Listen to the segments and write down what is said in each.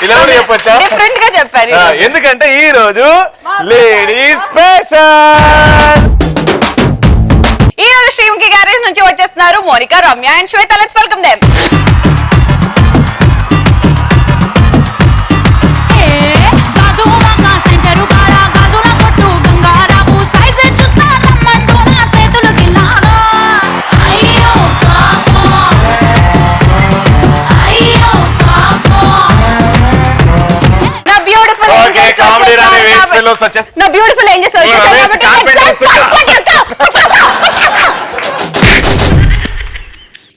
ఇలా చెప్పొచ్చా? డిఫరెంట్ గా చెప్పారు ఎందుకంటే ఈ రోజు లేడీస్ స్పెషల్. ఈ రోజు శ్రీముఖి గ్యారేజ్ నుంచి వచ్చేస్తున్నారు Monica, Ramya and Shweta. Let's welcome them. నా బ్యూటిఫుల్ ఏం చేస్తారు?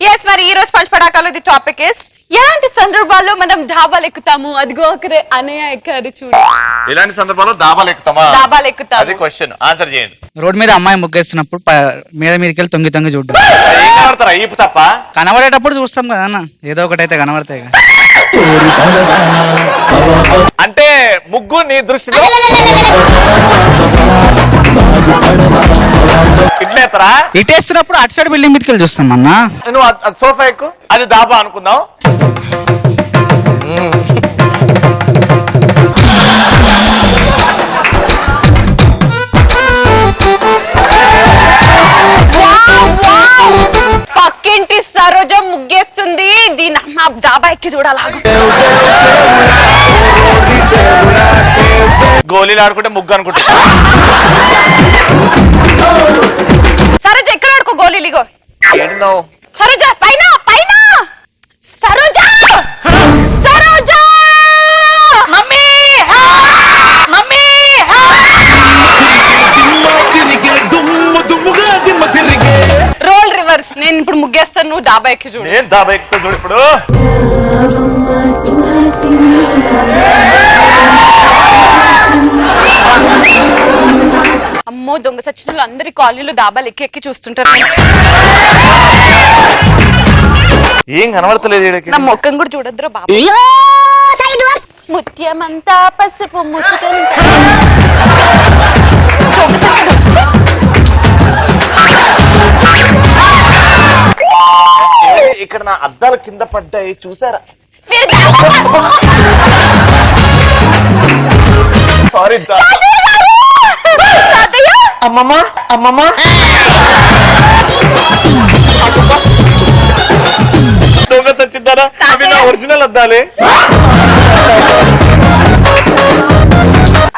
ఎస్, మరి ఈ రోజు పంచపడాకాలు ఇది టాపిక్ ఇస్ ఎలాంటి సందర్భాల్లో మనం డాబాలు ఎక్కుతాము? అదిగో ఒకరే అనయ్య ఎక్కారు చూడు. ఇలాంటి సందర్భాల్లో డాబాలు ఎక్కుతామా? డాబాలు ఎక్కుతాము. అది క్వశ్చన్, ఆన్సర్ చేయండి. రోడ్ మీద అమ్మాయి ముగ్గేస్తున్నప్పుడు మీదకి వెళ్ళి తొంగి తొంగి చూడు. ఏం కనబడతారా? ఈపు తప్ప కనబడేటప్పుడు చూస్తాం కదా అన్న, ఏదో ఒకటి అయితే కనబడతాయి. అంటే ముగ్గు నీ దృష్టిలో ఇట్లేతరా? ఇటేస్తున్నప్పుడు అటు సైడ్ బిల్డింగ్ మీదకి వెళ్ళి చూస్తాం అన్న. నువ్వు సోఫా ఎక్కు, అది దాబా అనుకుందాం. పక్కింటి సరోజ ముగ్గేస్తుంది, దీని అమ్మ డాబా ఎక్కి చూడాలి. గోళీలు ఆడుకుంటే ముగ్గు అనుకుంటా. సరోజ ఎక్కడ ఆడుకో గోళీలు. ఇగో ఏడున్నావు సరోజ, పైన పైన. Saroja Saroja mummy mummy. Role reverse. నేను ఇప్పుడు ముగ్గేస్తాను, నువ్వు డాబా ఎక్కి చూడు. నేను డాబా ఎక్కుతా చూడు ఇప్పుడు. అమ్మో, దొంగ సచ్చినలు అందరి కాలనీలో డాబాలు ఎక్కి ఎక్కి చూస్తుంటారు. ఏం కనబడతలేదు. నా మొక్కం కూడా చూడద్దురా బాబు. ముత్యమంతా పసుపు ముచ్చుకంతా. ఇక్కడ నా అద్దాలు కింద పడ్డాయి చూసారా? సారీ అమ్మమ్మ అమ్మమ్మ. దొంగ సచ్చిద్దారా? అవి నా ఒరిజినల్ అద్దాలే.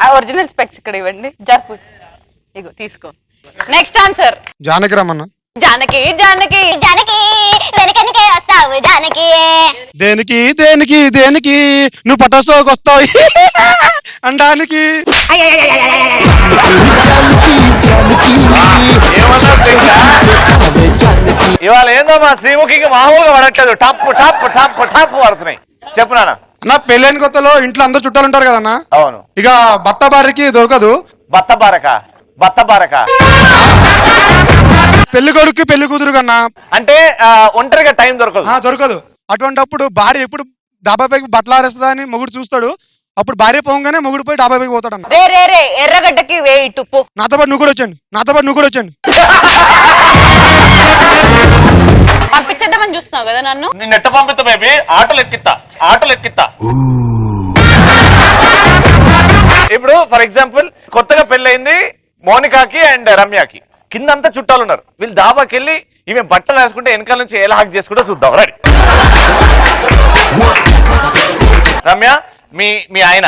ఆ ఒరిజినల్ స్పెక్స్ ఇక్కడ ఇవ్వండి. జరుపు, ఇగో తీసుకో. Next answer Janaki Ramana. జానకి జానకి జానకి వెనకనికే వస్తావు జానకి. దేనికి దేనికి దేనికి నువ్వు పటోసోకి వస్తావు అండానికి. ఇవాళ ఏందో మా శ్రీముఖికి మామూలుగా పడట్లేదు. టప్ టప్ టప్ టప్ పడుతున్నాయి. చెప్పు నాన్న. అన్న పెళ్ళైన కొత్తలో ఇంట్లో అందరు చుట్టాలు ఉంటారు కదన్నా. అవును. ఇక భర్త భార్యకి దొరకదు. బత్త బారక బత్త బారక పెళ్లి కొడుకు పెళ్లి కూతురు కన్నా అంటే ఒంటరిగా టైం దొరకదు. దొరకదు. అటువంటిప్పుడు భార్య ఎప్పుడు డాబా పైకి బట్టలు ఆరేస్తుందా అని మొగుడు చూస్తాడు. అప్పుడు భార్య పోగానే మొగుడు పోయి డాబా పైకి పోతాడు అన్న. రే రే రే ఎర్రగడ్డకి వేయి టుప్పు. నాతో పాటు నువ్వు కూడా వచ్చండి, నాతో పాటు నువ్వు కూడా వచ్చండి. పంపించేద్దామని చూస్తున్నావు కదా నన్ను. నిన్ను ఎట్ట పంపిస్తా బేబీ? ఆటోలు ఎక్కిస్తా, ఆటోలు ఎక్కిస్తా. ఇప్పుడు ఫర్ ఎగ్జాంపుల్ కొత్తగా పెళ్ళయింది మోనికాకి అండ్ రమ్యకి. కిందంతా చుట్టాలు ఉన్నారు. వీళ్ళు దాబాకి వెళ్ళి ఈమె బట్టలు వేసుకుంటే వెనకాల నుంచి ఎలా హాక్ చేసుకుంటే చూద్దాం. రండి రమ్య, మీ ఆయన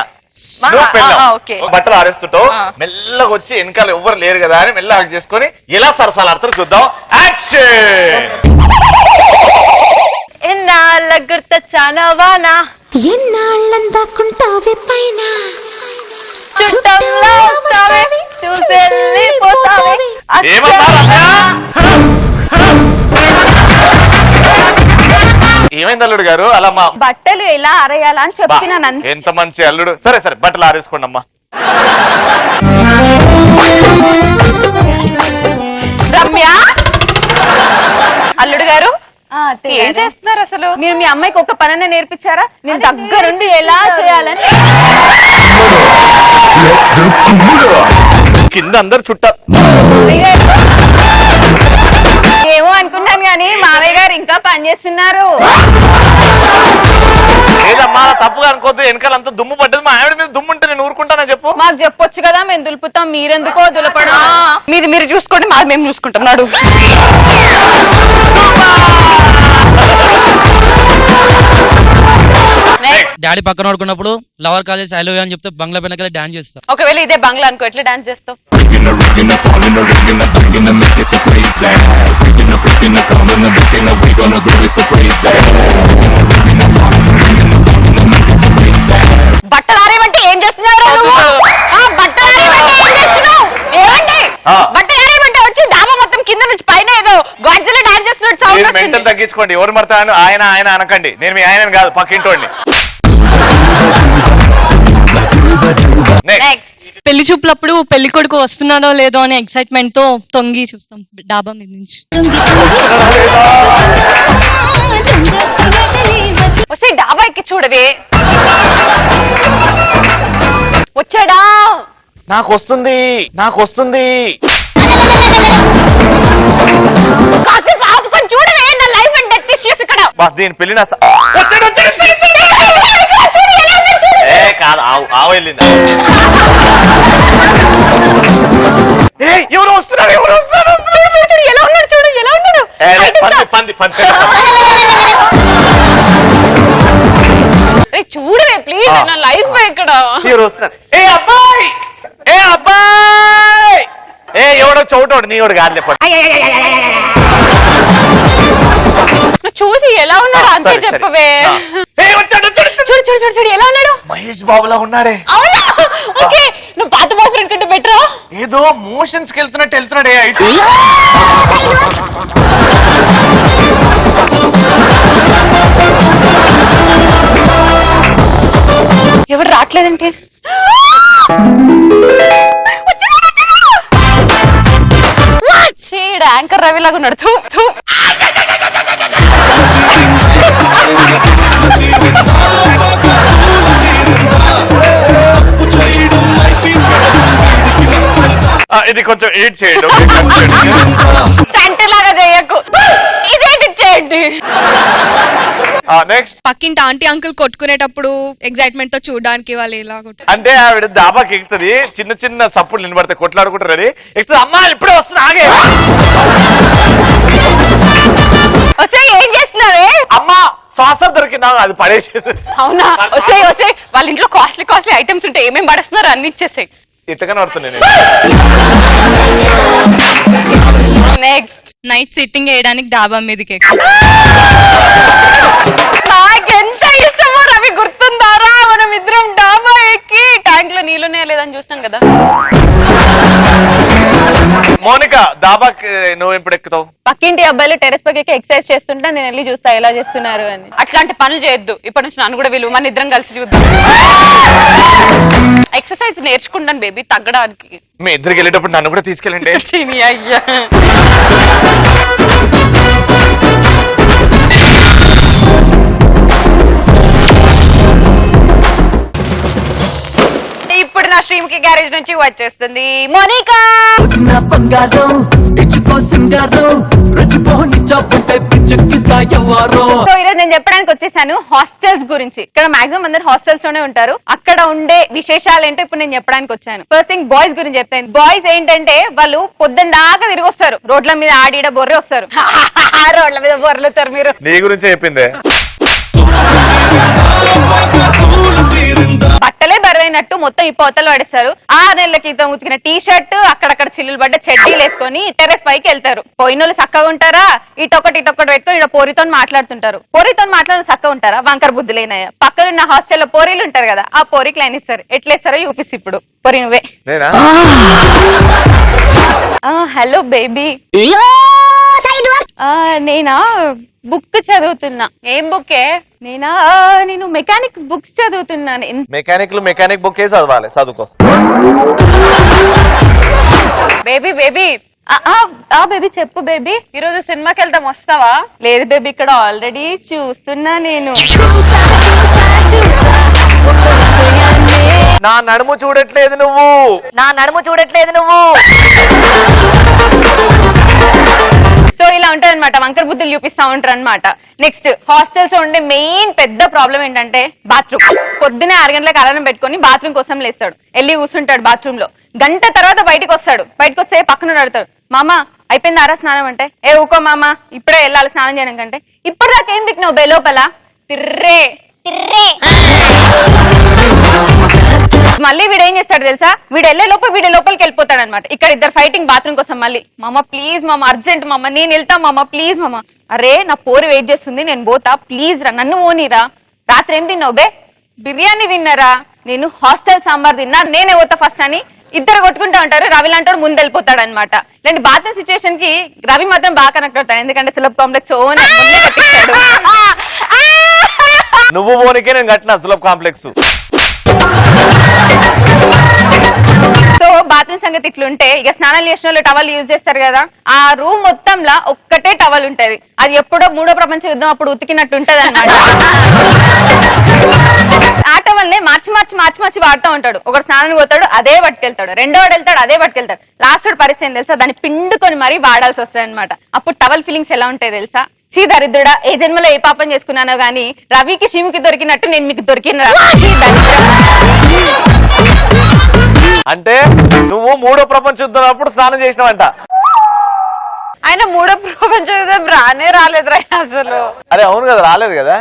బట్టలు ఆరేస్తుంటావు, మెల్లగా వచ్చి వెనకాల ఎవ్వరు లేరు కదా అని మెల్ల హాక్ చేసుకొని ఎలా సరసాలు ఆడతారు చూద్దాం. యాక్షన్. ఎన్నాళ్ళ గుర్తొచ్చానవానా, ఎన్నాళ్ళందాకుంటావే పైన చుట్టంలో వస్తావే, చూసెళ్ళిపోతావే. ఏమైంది అల్లుడు గారు? అలా మా బట్టలు ఎలా ఆరేయాలా అని చెప్తున్నాను. ఎంత మంచి అల్లుడు. సరే సరే బట్టలు ఆరేసుకోండి అమ్మా. రమ్య, అల్లుడు గారు ఏం చేస్తున్నారు అసలు? మీరు మీ అమ్మాయికి ఒక పననే నేర్పించారా? నేను దగ్గరుండి ఎలా చేయాలని. కింద అందరు చుట్టాలు. ఏమో అనుకున్నాను కానీ మామయ్య గారు ఇంకా పనిచేస్తున్నారు. లేదమ్మా తప్పుగా అనుకోద్దు, వెనకాలంతా దుమ్ము పడ్డది. మా ఆవిడ మీద దుమ్ము ఉంటే నేను ఊరుకుంటానని చెప్పు. మాకు చెప్పొచ్చు కదా, మేము దులుపుతాం, మీరెందుకో దులపడం. మీది మీరు చూసుకోండి, మాది మేము చూసుకుంటాం. నాడు డాడీ పక్కన పడుకున్నప్పుడు lover college I love you అని చెప్తే బంగ్లా పైన డాన్స్ చేస్తా. ఒకవేళ ఇదే బంగ్లా అనుకో, ఎట్లా డాన్స్ చేస్తావు? బట్టలు ఆరేమంటే ఏం చేస్తున్నారు? బట్టలు ఆరేమంటే ఏం చేస్తున్నావు? ఏమండి బట్టలు ఆరేమంటే వచ్చి డాబా మొత్తం కింద నుంచి పైన ఏదో గాడ్జిలా డాన్స్ చేస్తున్నట్టు సౌండ్ వచ్చింది. మెంటల్ తగ్గించుకోండి. ఎవరు మడతాను ఆయన ఆయన అనకండి. నేను మీ ఆయన కాదు, పక్కింటోండి. నెక్స్ట్ పెళ్లి చూపులప్పుడు పెళ్లి కొడుకు వస్తున్నాడో లేదో అనే ఎక్సైట్మెంట్ తో తొంగి చూస్తాం డాబా మీద నుంచి. వస్తే డాబా ఎక్కి చూడవే. వచ్చాడా? నాకు వస్తుంది, నాకు వస్తుంది. కాసేపు ఆపుకొని చూడవే. నా లైఫ్ అండ్ డెత్ ఇష్యూస్ ఇక్కడ. దీని పెళ్లి నా కాదు, ఆవు వెళ్ళింది. ఎవరు వస్తున్నారు? ఎవరు వస్తున్నారు? చూడు ఎలా ఉన్నాడు, చూడు ఎలా ఉన్నాడు. పంది పంది. చూడవే ప్లీజ్, నా లైఫ్ ఇక్కడ. ఎవరు వస్తున్నారు? ఏ అబ్బాయి, ఏ అబ్బాయి, ఏ ఎవడో చోటోడు, నీ వాడు కాదు. చెప్పండి. చూసి ఎలా ఉన్నాడు అంతే చెప్పవే. చూడు చూడు చూడు చూడు ఎలా ఉన్నాడు. మహేష్ బాబులా ఉన్నాడే. అవునా? ఓకే, నువ్వు పాత బాబు ఫ్రెండ్ కంటే బెటరా? ఏదో మోషన్స్ కి వెళ్తున్నట్టు వెళ్తున్నాడే. ఎవరు రావట్లేదంటే యాంకర్ రవిలాగా ఉన్నాడు. ఇది కొంచెం ఎడిట్ చేయండి. లాగా చేయకు, ఇది ఎడిట్ చేయండి. నెక్స్ట్ పక్కింటి ఆంటీ అంకుల్ కొట్టుకునేటప్పుడు ఎగ్జైట్మెంట్ తో చూడడానికి వాళ్ళు ఇలా అంటే ఆవిడ దాబాకి ఎక్కుతుంది, చిన్న చిన్న సప్పుడు నిలబడతాయి, కొట్లాడుకుంటారు. ఎక్కుతుంది. అమ్మా ఇప్పుడే వస్తున్నా, ఆగే. ఏం చేస్తున్నావే? అమ్మా సాసర్ దొరికిందా, అది పడేసేది. అవునా? వస్తే వాళ్ళ ఇంట్లో కాస్ట్లీ కాస్ట్లీ ఐటమ్స్ ఉంటాయి, ఏమేమి పడేస్తున్నారు అన్ని ఇచ్చేసాయి. ఇట్టగానే పడుతుంది. నెక్స్ట్ నైట్ సిట్టింగ్ వేయడానికి డాబా మీదకి నాకెంత ఇష్టమో రవి, గుర్తుందారా? మనం ఇద్దరం డాబా ఎక్కి ట్యాంక్ లో నీళ్ళునే లేదని చూస్తాం కదా. మోనిక దాబాకి నువ్వు ఎప్పుడు ఎక్కుతావు? పక్కింటి అబ్బాయిలు టెరెస్ పైకి ఎక్సర్సైజ్ చేస్తుంటే నేను వెళ్ళి చూస్తా ఎలా చేస్తున్నారు అని. అట్లాంటి పనులు చేయొద్దు ఇప్పటి నుంచి, నన్ను కూడా వీళ్ళు మన ఇద్దరం కలిసి చూద్దాం. ఎక్సర్సైజ్ నేర్చుకుంటాను బేబీ, తగ్గడానికి. మీ ఇద్దరికి వెళ్ళేటప్పుడు నన్ను కూడా తీసుకెళ్ళండి. అయ్యా ఇప్పుడు నా స్ట్రీమ్ కి గ్యారేజ్ నుంచి వచ్చేస్తుంది మోనికా. సో ఈరోజు నేను చెప్పడానికి వచ్చేసాను హాస్టల్స్ గురించి. ఇక్కడ మాక్సిమం అందరు హాస్టల్స్ లోనే ఉంటారు, అక్కడ ఉండే విశేషాలు ఏంటో ఇప్పుడు నేను చెప్పడానికి వచ్చాను. ఫస్ట్ థింగ్ బాయ్స్ గురించి చెప్తాను. బాయ్స్ ఏంటంటే వాళ్ళు పొద్దున్న దాకా తిరిగి వస్తారు, రోడ్ల మీద ఆడిడ బొర్రె వస్తారు. రోడ్ల మీద బొర్రెలుతారు. మీరు నీ గురించే చెప్పిందే. బట్టలే బరువైనట్టు మొత్తం ఇప్పవతలు పడేస్తారు. 6 నెలల క్రితం ఉతికిన టీ షర్ట్, అక్కడక్కడ చిల్లులు పడ్డ చెడ్డీలు వేసుకొని టెర్రస్ పైకి వెళ్తారు. పోయినోళ్ళు చక్కగా ఉంటారా? ఇటొకటి పెట్టుకొని ఇక్కడ పోరితో మాట్లాడుతుంటారు. పోరితో మాట్లాడు చక్కగా ఉంటారా? వంకర బుద్ధులేనాయా? పక్కనున్న హాస్టల్లో పోరీలు ఉంటారు కదా, ఆ పోరికి లైన్ ఇస్తారు. ఎట్లేస్తారో చూపిస్తా ఇప్పుడు. పోరి నువ్వే. Hello baby. నేనా బుక్ చదువుతున్నా. ఏం బుక్కే? నేను మెకానిక్స్ బుక్స్ చదువుతున్నాను. మెకానిక్ బుక్ ఏ చదవాలి, చదువుకో. బేబీ బేబీ బేబీ చెప్పు బేబీ, ఈరోజు సినిమాకి వెళ్తాం, వస్తావా? లేదు బేబీ, ఇక్కడ ఆల్రెడీ చూస్తున్నా నేను. నా నడుము చూడట్లేదు నువ్వు. సో ఇలా ఉంటది అనమాట, వంకర బుద్ధులు చూపిస్తా ఉంటారు అనమాట. నెక్స్ట్ హాస్టల్స్ లో ఉండే మెయిన్ పెద్ద ప్రాబ్లం ఏంటంటే బాత్రూమ్. పొద్దునే 6 గంటలకు అలారం పెట్టుకొని బాత్రూమ్ కోసం లేస్తాడు, వెళ్ళి కూర్చుంటాడు బాత్రూమ్ లో. గంట తర్వాత బయటకు వస్తాడు, బయటకు వస్తే పక్కన అడుగుతాడు, మామ అయిపోయిందారా స్నానం అంటే, ఏ ఊకో మామ ఇప్పుడే వెళ్ళాలి స్నానం చేయడం కంటే, ఇప్పటిదాకా ఏం పిక్కినావు బే లోపల తిర్రే. మళ్ళీ వీడు ఏం చేస్తాడు తెలుసా, వీడు వెళ్ళే లోపల వీడి లోపలికి వెళ్ళిపోతాడు అనమాట. ఇక్కడ ఇద్దరు ఫైటింగ్ బాత్రూమ్ కోసం. మళ్ళీ మామ ప్లీజ్ మామ అర్జెంట్ మామ, నేను వెళ్తా మామ ప్లీజ్ మామ. అరే నా పోరు వెయిట్ చేస్తుంది, నేను పోతా ప్లీజ్ రా, నన్ను ఓనిరా. రాత్రి ఏం తిన్నావు బే? బిర్యానీ తిన్నారా? నేను హాస్టల్ సాంబార్ తిన్నా, నేనే పోతా ఫస్ట్ అని ఇద్దరు కొట్టుకుంటా ఉంటారు. రవి లాంటి ముందు వెళ్ళిపోతాడు అనమాట. ఇలాంటి బాత్రూమ్ సిచ్యువేషన్ కి రవి మాత్రం బాగా కనెక్ట్ అవుతాడు, ఎందుకంటే సులభ్ కాంప్లెక్స్ ఓన్ ముందే కట్టిస్తాడు. నువ్వు పోనికే నేను కట్టిన సులభ్ కాంప్లెక్స్. సో బాత్రూమ్ సంగతి ఇట్లుంటే, ఇక స్నానాలు చేసిన వాళ్ళు టవల్ యూజ్ చేస్తారు కదా, ఆ రూమ్ మొత్తంలో ఒక్కటే టవల్ ఉంటది. అది ఎప్పుడో 3వ ప్రపంచ యుద్ధం అప్పుడు ఉతికినట్టు ఉంటది అన్నమాట. ఆ టవల్ నే మార్చి మార్చి మార్చి మార్చి వాడుతూ ఉంటాడు. ఒకడు స్నానానికి పోతాడు, అదే పట్టుకెళ్తాడు. రెండోడు వెళ్తాడు, అదే పట్టుకెళ్తాడు. లాస్ట్ వాడు పరిస్థితి ఏం తెలుసా, దాన్ని పిండుకొని మరీ వాడాల్సి వస్తుంది అనమాట. అప్పుడు టవల్ ఫీలింగ్స్ ఎలా ఉంటాయి తెలుసా, చీ దరిద్రుడా, ఏ జన్మలో ఏ పాపం చేసుకున్నానో గానీ రవికి శివుకి దొరికినట్టు నేను మీకు దొరికిన. అంటే నువ్వు 3వ ప్రపంచ యుద్ధం అప్పుడు స్నానం చేసినావంట. ఆయన 3వ ప్రపంచ యుద్ధం రానే రాలేదురా అసలు. అరే అవును కదా, రాలేదు కదా.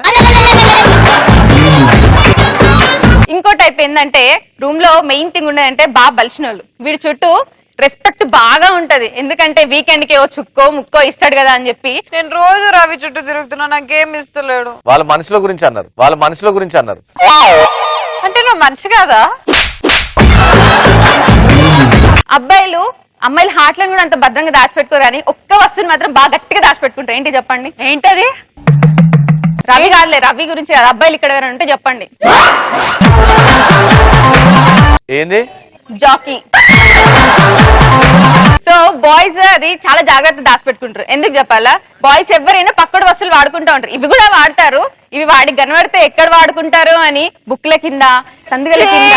ఇంకో టైప్ ఏంటంటే, రూమ్ లో మెయిన్ థింగ్ ఉండదంటే బాగా బలిసిన వాళ్ళు. వీడి చుట్టూ రెస్పెక్ట్ బాగా ఉంటది, ఎందుకంటే వీకెండ్ కి ఓ చుక్కో ముక్కో ఇస్తాడు కదా అని చెప్పి. నేను రోజు రవి చుట్టూ తిరుగుతున్నా, నాకేం ఇస్తలేడు. వాళ్ళ మనుషుల గురించి అన్నారు, వాళ్ళ మనుషుల గురించి అన్నారు. అంటే నువ్వు మనిషి కాదా? అబ్బాయిలు అమ్మాయిల హార్ట్లను కూడా అంత భద్రంగా దాచిపెట్టుకోరు, కానీ ఒక్క వస్తువుని మాత్రం బాగా గట్టిగా దాచిపెట్టుకుంటారు. ఏంటి చెప్పండి? ఏంటది? రవి కాదులే, రవి గురించి కాదు, అబ్బాయిలు ఇక్కడ ఎవరైనా ఉంటే చెప్పండి. ఏంది? జాకీ. సో బాయ్స్ అది చాలా జాగ్రత్త దాచిపెట్టుకుంటారు. ఎందుకు చెప్పాలా, బాయ్స్ ఎవరైనా పక్కడు వస్తువులు వాడుకుంటూ ఉంటారు, ఇవి కూడా వాడతారు. ఇవి వాడికి కనబడితే ఎక్కడ వాడుకుంటారు అని బుక్ల కింద, సందుగల కింద.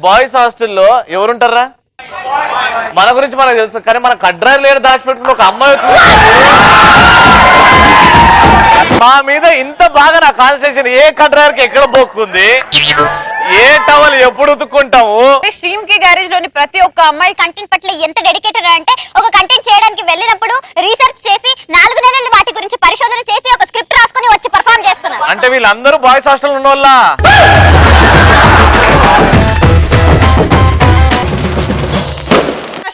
బాయ్స్ హాస్టల్లో ఎవరుంటారా? మన గురించి మనకు తెలుసు, కానీ మన కడ్రాయి లేని దాచిపెట్టుకుని ఒక అమ్మాయి వచ్చింది. మా మీద ఇంత బాగా నా కాన్సన్ట్రేషన్ ఏ కడ్రాయికి ఎక్కడ పోక్కుంది, ఏ టవల్ ఎప్పుడు ఉతుక్కుంటాము. శ్రీముఖి గ్యారేజ్ లోని ప్రతి ఒక్క అమ్మాయి కంటెంట్ పట్ల ఎంత డెడికేటెడ్ అంటే, ఒక కంటెంట్ చేయడానికి వెళ్ళినప్పుడు రీసెర్చ్ చేసి 4 నెలలు వాటి గురించి పరిశోధన చేసి ఒక స్క్రిప్ట్ రాసుకొని వచ్చి పర్ఫార్మ్ చేస్తున్నారు. అంటే వీళ్ళందరూ బాయ్స్ హాస్టల్ ఉన్న వాళ్ళ.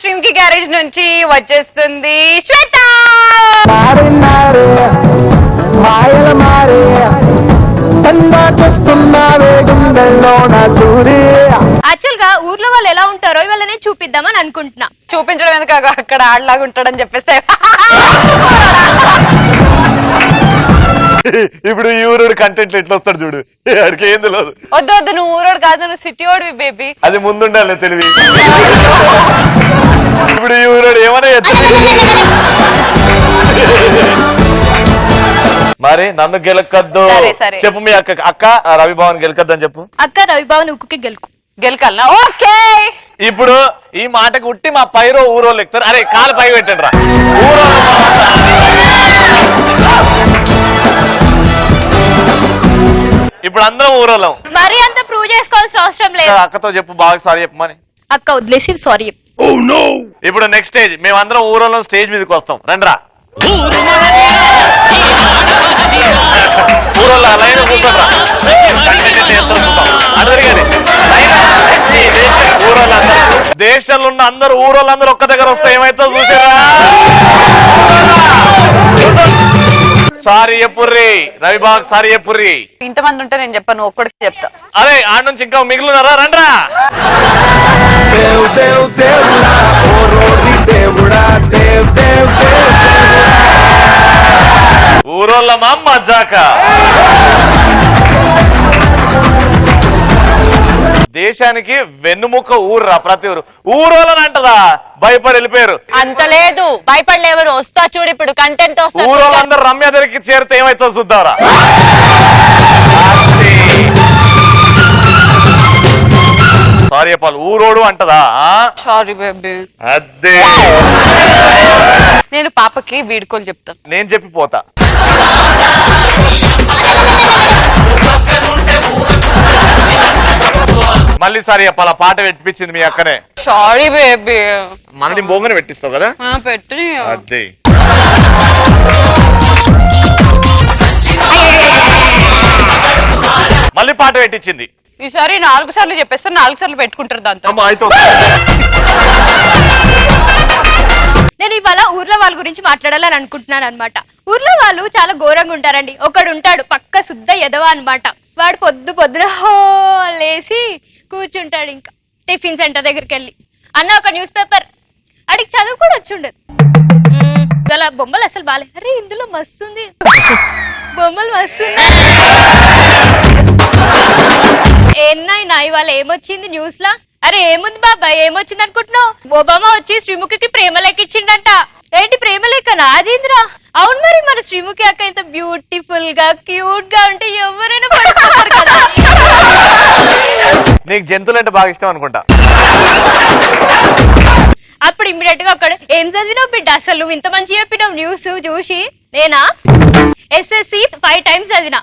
శ్రీముఖి గ్యారేజ్ నుంచి వచ్చేస్తుంది శ్వేత. యాక్చువల్ గా ఊర్లో వాళ్ళు ఎలా ఉంటారో ఇవాళ నేను చూపిద్దామని అనుకుంటున్నా. చూపించడం ఎందుకు, అక్కడ ఆడలాగా ఉంటాడని చెప్పేస్తే. ఇప్పుడు ఈ ఊరోడు కంటెంట్ ఎట్లా వస్తాడు చూడు, అడికి ఏం తెలియదు. వద్దు వద్దు, నువ్వు ఊరోడు కాదు, నువ్వు సిటీ ఓడివి బేబీ. అది ముందుండాలి తెలివి. ఇప్పుడు ఈ ఊరోడు ఏమన్నా మరి నన్ను గెలకద్దు చెప్పు. మీ అక్క రవిభవన్ గెలకద్దు అని చెప్పు. అక్క రవిబాబు ఉక్కుకి గెలకాలనా? ఓకే. ఇప్పుడు ఈ మాటకు ఉట్టి మా పైరో ఊరోళ్ళు ఎక్కుతారు. అరే కాలు పై పెట్టండి రా. ఇప్పుడు అందరం ఊరోళ్ళం. మరి అంత ప్రూవ్ చేసుకోవాల్సిన అవసరం లేదు. అక్కతో చెప్పు, బాగా సారీ చెప్పమని. అక్క వదిలేసి సారీ చెప్పు. ఇప్పుడు నెక్స్ట్ స్టేజ్, మేమందరం ఊరోళ్ళం స్టేజ్ మీదకి వస్తాం. రండ్రా ఊరోళ్ళ లైన్ కూర్చోరా. దేశంలో ఉన్న అందరు ఊరోళ్ళందరూ ఒక్క దగ్గర వస్తే ఏమైతే చూసారా. సారీ చెప్పుర్రి రవిబాగ్, సారీ చెప్పుర్రి. ఇంతమంది ఉంటే నేను చెప్పాను, ఒక్కడికి చెప్తా. అరే ఆడ నుంచి ఇంకా మిగిలినారా, రండ్రా. ఊరోళ్ళమా మజాక. దేశానికి వెన్నుముక్క ఊర్రా ప్రతి ఊరు. ఊరోళ్ళని అంటదా, భయపడి వెళ్ళిపోయారు. అంత లేదు, భయపడలేవరు. వస్తా చూడు ఇప్పుడు కంటెంట్. ఊరోళ్ళందరూ రమ్య దగ్గరికి చేరితే ఏమైతే చూద్దారా. సారీ చెప్పాలి ఊరోడు అంటదా సారీ బేబీ. అదే నేను పాపకి వీడుకోలు చెప్తాను. నేను చెప్పిపోతా. మళ్ళీ సారీ చెప్పాలా పాట పెట్టించింది మీ అక్కనే. Sorry baby. మనని బొంగని పెట్టిస్తావు కదా పెట్టి అదే. మళ్ళీ పాట పెట్టించింది. ఈసారి 4 సార్లు చెప్పేస్తారు, 4 సార్లు పెట్టుకుంటారు దాంతో. అమ్మా అయితే నేను ఇవాళ ఊర్లో వాళ్ళ గురించి మాట్లాడాలని అనుకుంటున్నాను అనమాట. ఊర్లో వాళ్ళు చాలా ఘోరంగా ఉంటారండి. ఒకడు ఉంటాడు పక్క శుద్ధ ఎదవ అనమాట. వాడు పొద్దున హో లేసి కూర్చుంటాడు. ఇంకా టిఫిన్ సెంటర్ దగ్గరికి వెళ్ళి అన్న ఒక న్యూస్ పేపర్ అడిగి చదువు కూడా వచ్చి ఉండదు. అలా బొమ్మలు అసలు బాలే. అరే ఇందులో మస్తుంది, బొమ్మలు మస్తున్నాయి. ఏన్నాయినా ఇవాళ ఏమొచ్చింది న్యూస్ లా? అరే ఏముంది బాబాయ్, ఏమొచ్చింది అనుకుంటున్నావు? ఒబామా వచ్చి శ్రీముఖికి ప్రేమ లెక్కిచ్చిండట. ఏంటి ప్రేమ లెక్కనా? అదేంద్రా? అవును మరి మన శ్రీముఖి అక్క ఇంత బ్యూటిఫుల్ గా క్యూట్ గా ఉంటే ఎవరైనా పడుతున్నారు కదా. నీకు జంతువులు అంటే బాగా ఇష్టం అనుకుంటా. అప్పుడు ఇమ్మీడియట్ గా ఒకడు ఏం చదివినావు బిడ్డ, అసలు నువ్వు ఇంత మంచి చెప్పినావు న్యూస్ చూసి. నేనా SSC 5 times చదివినా.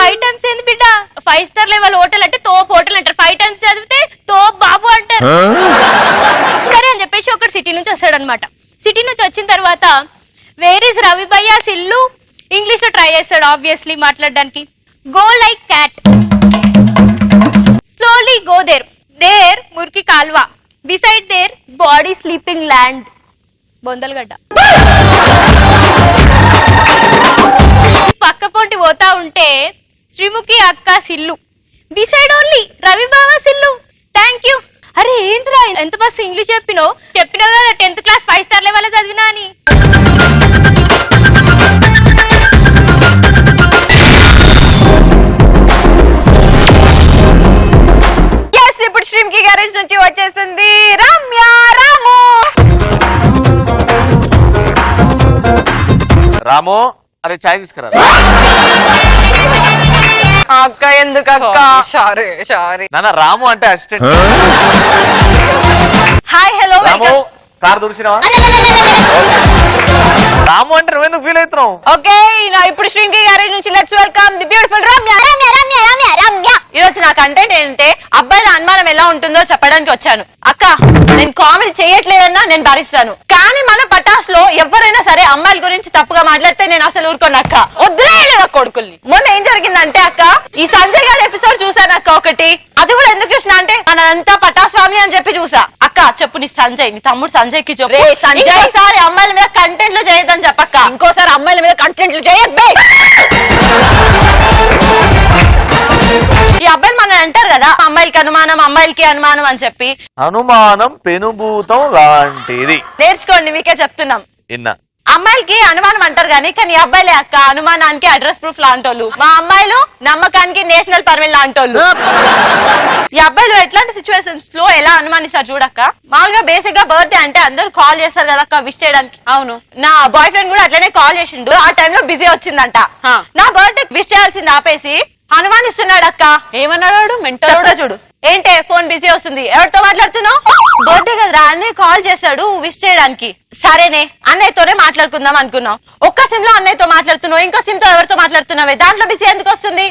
5 times ఏంది బిడ్డ? 5 star లెవెల్ హోటల్ అంటే తోప్ హోటల్ అంటారు. 5 times చదివితే తోప్ బాబు అంటారు. సరే అని చెప్పేసి ఒకడు సిటీ నుంచి వస్తాడనమాట. సిటీ నుంచి వచ్చిన తర్వాత వేర్ ఇస్ రవి భయ్యాస్ ఇల్లు ఇంగ్లీష్ లో ట్రై చేస్తాడు ఆబ్వియస్లీ మాట్లాడడానికి. Go like cat, slowly go there, there మురికి కాల్వా, beside their body sleeping land బొందలగడ్డ. పక్క పొంటి పోతా ఉంటే శ్రీముఖి అక్క సిల్లు, బిసైడ్ ఓన్లీ రవి బావ సిల్లు. Thank you. అరే ఏంట్రా ఎంత మస్తు ఇంగ్లీష్ చెప్పినావు కదా 10th క్లాస్ 5 star లెవెల్ చదివినా అని. ఇప్పుడు శ్రీముఖి గ్యారేజ్ నుంచి వచ్చేస్తుంది రమ్య రాము. రాము అరే చాయ్ తీసుకురా. అక్క ఎందుకు అక్క? సారీ. నాన్న రాము అంటే అసిస్టెంట్. హాయ్ హలో రాము కార్ దురిచినావా? రాము అంటే నువ్వెందుకు ఫీల్ అవుతున్నావు? ఓకే ఇప్పుడు శ్రీముఖి గ్యారేజ్ నుంచి let's welcome the beautiful Ramya. ఈ రోజు నా కంటెంట్ ఏంటంటే అబ్బాయిల అనుమానం ఎలా ఉంటుందో చెప్పడానికి వచ్చాను. అక్క నేను కామెడీ చేయట్లేదన్నా నేను భరిస్తాను, కానీ మన పటాస్ లో ఎవరైనా సరే అమ్మాయిల గురించి తప్పుగా మాట్లాడితే నేను అసలు ఊరుకోను అక్క. వదిలేయలేదు కొడుకుల్ని. మొన్న ఏం జరిగిందంటే అక్క ఈ సంజయ్ గారి ఎపిసోడ్ చూసాను అక్క ఒకటి. అది కూడా ఎందుకు చూసినా అంటే మనంతా పటాస్వామి అని చెప్పి చూసా. అక్క చెప్పు నీ సంజయ్ నీ తమ్ముడు సంజయ్ కి చెప్పు ఇంకోసారి అమ్మాయిల మీద కంటెంట్లు చేయొద్దని చెప్పక్క. ఇంకోసారి అమ్మాయిల మీద కంటెంట్లు చేయొద్దు. ఈ అబ్బాయిలు మన అంటారు కదా అమ్మాయిలకి అనుమానం అని చెప్పి. అనుమానం పెనుభూతం లాంటిది. నేర్చుకోండి మీకే చెప్తున్నాం. ఇన్నా అమ్మాయిలకి అనుమానం అంటారు కానీ ఈ అబ్బాయిలే అక్క అనుమానానికి అడ్రస్ ప్రూఫ్ లాంటోళ్ళు. మా అమ్మాయిలు నమ్మకానికి నేషనల్ పర్మిట్ లాంటోళ్ళు. ఈ అబ్బాయిలు ఎట్లాంటి సిచ్యువేషన్స్ లో ఎలా అనుమానిస్తారు చూడక్క. మామూలుగా బేసిక్ గా బర్త్డే అంటే అందరూ కాల్ చేస్తారు కదా అక్క విష్ చేయడానికి. అవును నా బాయ్ ఫ్రెండ్ కూడా అట్లనే కాల్ చేసిండు. ఆ టైంలో బిజీ వచ్చిందంట. నా బర్త్డే విష్ చేయాల్సింది ఆపేసి అనుమానిస్తున్నాడు అక్క. ఏమన్నాడు మెంటల్ చూడు. ఏంటే ఫోన్ బిజీ వస్తుంది, ఎవరితో మాట్లాడుతున్నావు? బర్త్డే కదరా అన్నయ్య కాల్ చేశాడు విష్ చేయడానికి. సరేనే అన్నయ్యతోనే మాట్లాడుకుందాం అనుకున్నాం. ఒక్క సిమ్ లో అన్నయ్యతో మాట్లాడుతున్నావు, ఇంకో సిమ్ తో ఎవరితో మాట్లాడుతున్నావే, దాంట్లో బిజీ ఎందుకు వస్తుంది?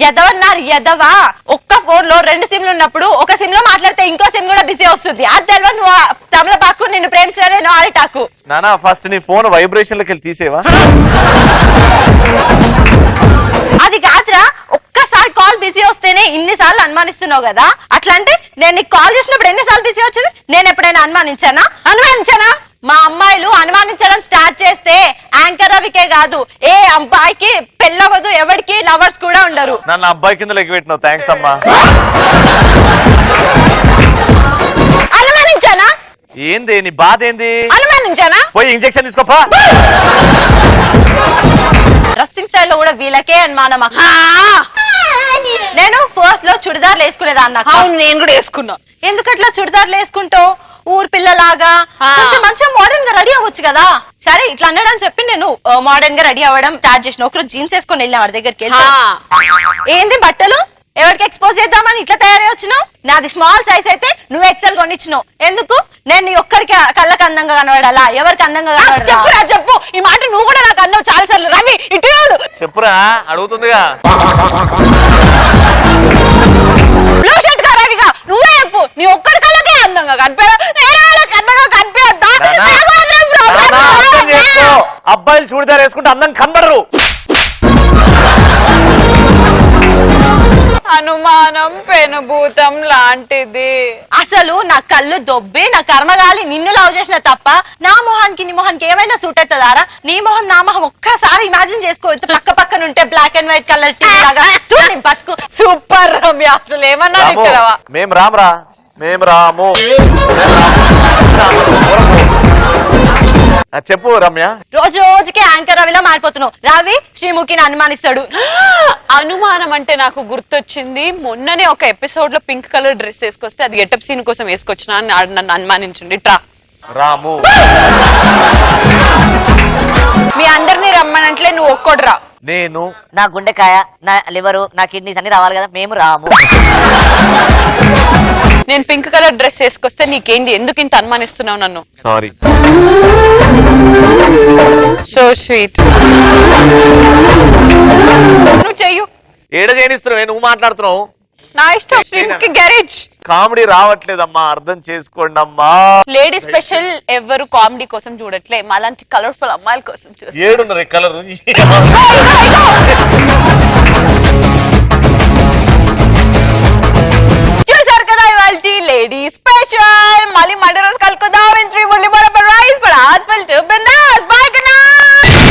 ఎదవన్నారు ఎదవా. ఒక్క ఫోన్ లో 2 సిమ్లు ఉన్నప్పుడు ఒక సిమ్ లో మాట్లాడితే ఇంకో సిమ్ కూడా బిజీ వస్తుంది. అది తెలివ నువ్వు తమలపాకు నిన్ను ప్రేమించడే నువ్వు ఆడిటాకు. నానా ఫస్ట్ నీ ఫోన్ వైబ్రేషన్ లకి తీసేవా? అది కాదురా ఒక్కసారి కాల్ బిజీ వస్తేనే ఇన్నిసార్లు అనుమానిస్తున్నావు కదా. అట్లా అంటే నేను నీకు కాల్ చేసినప్పుడు ఎన్నిసార్లు బిజీ వచ్చింది? నేను ఎప్పుడైనా అనుమానించానా? మా అమ్మాయిలు అనుమానించడం స్టార్ట్ చేస్తే యాంకర్ రవికే కాదు ఏ అబ్బాయికి పెళ్ళవదు, ఎవరికి లవర్స్ కూడా ఉండరు. నన్ను అబ్బాయి కింద లెక్క పెట్టినావు. థ్యాంక్స్ అమ్మా. అనుమానించానా? ఏంది నీ బాధ ఏంది? అనుమానించానా? పోయి ఇంజెక్షన్ తీసుకోపా. డ్రెస్సింగ్ స్టైల్లో కూడా వీళ్ళకే అనుమానం. నేను ఫస్ట్ లో చుడిదార్లు వేసుకునేదాన్ని. అవును నేను కూడా వేసుకున్నా. ఎందుకట్లా చుడిదార్లు వేసుకుంటావు? ఊరు పిల్లలాగా కొంచెం మంచిగా మోడర్న్ గా రెడీ అవ్వచ్చు కదా. సరే ఇట్లా అన్నాడని చెప్పి నేను మోడర్న్ గా రెడీ అవ్వడం స్టార్ట్ చేసిన. ఒకరోజు జీన్స్ వేసుకొని వెళ్ళాం వాడి దగ్గరికి. ఏంది బట్టలు ఎవరికి ఎక్స్పోజ్ చేద్దామని ఇట్లా తయారై వచ్చినావు? నాది స్మాల్ సైజ్ అయితే నువ్వు ఎక్సెల్ కొనిచ్చినావు. ఎందుకు? నేను నీ ఒక్కడికి కళ్ళకి అందంగా కనబడాలా? ఎవరికి అందంగా కనబడాలా? చెప్పురా చెప్పు. ఈ మాట నువ్వు కూడా నాకు అన్నావు చాలా సార్లు. రవి ఇటు చూడు. చెప్పురా, అడుగుతుందిగా. బ్లూ షర్ట్ గా రవిగా నువ్వే చెప్పు. నీ ఒక్కడి కళ్ళకే అందంగా కనిపించా, నేను వాళ్ళకి అందంగా కనిపించద్దా? అర్థం చేసుకో, అబ్బాయిలు చూడిదారు వేసుకుంటే అందం కనబడరు. అనుమానం పెనుభూతం లాంటిది. అసలు నా కళ్ళు దొబ్బి నా కర్మగాలి నిన్ను లవ్ చేసిన తప్ప నా మొహానికి నీ మొహానికి ఏమైనా సూట్ అవుతుందారా? నీ మొహం నా మొహం ఒక్కసారి ఇమాజిన్ చేసుకో. పక్క పక్కన ఉంటే black and white colour TV లాగా బతుకు. సూపర్ రమ్య, అసలు ఏమన్నా మేము రామురా, మేము రాము. చెప్పు రమ్య. రోజు రోజుకి యాంకర్ రవిలా మారిపోతున్నావు. రవి శ్రీముఖిని అనుమానిస్తాడు. అనుమానం అంటే నాకు గుర్తొచ్చింది, మొన్ననే ఒక ఎపిసోడ్ లో పింక్ కలర్ డ్రెస్ వేసుకొస్తే అది గెటప్ సీన్ కోసం వేసుకొచ్చినా అని నన్ను అనుమానించండి. ట్రా రాము. మీ అందరినీ రమ్మనంట్లే నువ్వు ఒక్కోడ్రా. నేను నా గుండెకాయ, నా లివరు, నా కిడ్నీస్ అన్ని రావాలి కదా, మేము రాము. నేను పింక్ కలర్ డ్రెస్ వేసుకొస్తే నీకేంది? ఎందుకు ఇంత అనుమానిస్తున్నావు నన్ను? సారీ. So sweet. నువ్వు చెయ్యు. ఏడ చేయనిస్తున్నావు? నువ్వు మాట్లాడుతున్నావు. నా ఇష్టం. శ్రీముఖి గ్యారేజ్. కామెడీ రావట్లేదమ్మా, అర్థం చేసుకోండి అమ్మా. లేడీ స్పెషల్ ఎవరు కామెడీ కోసం చూడట్లే, మాలాంటి కలర్ఫుల్ అమ్మాయిల కోసం చూస్తారు. ఏడున్నది కలర్. చూసారు కదా ఇవాళ లేడీ స్పెషల్. మళ్ళీ మండే రోజు కలుపుకుందాం. Rice but hospital to bindaas. By good night.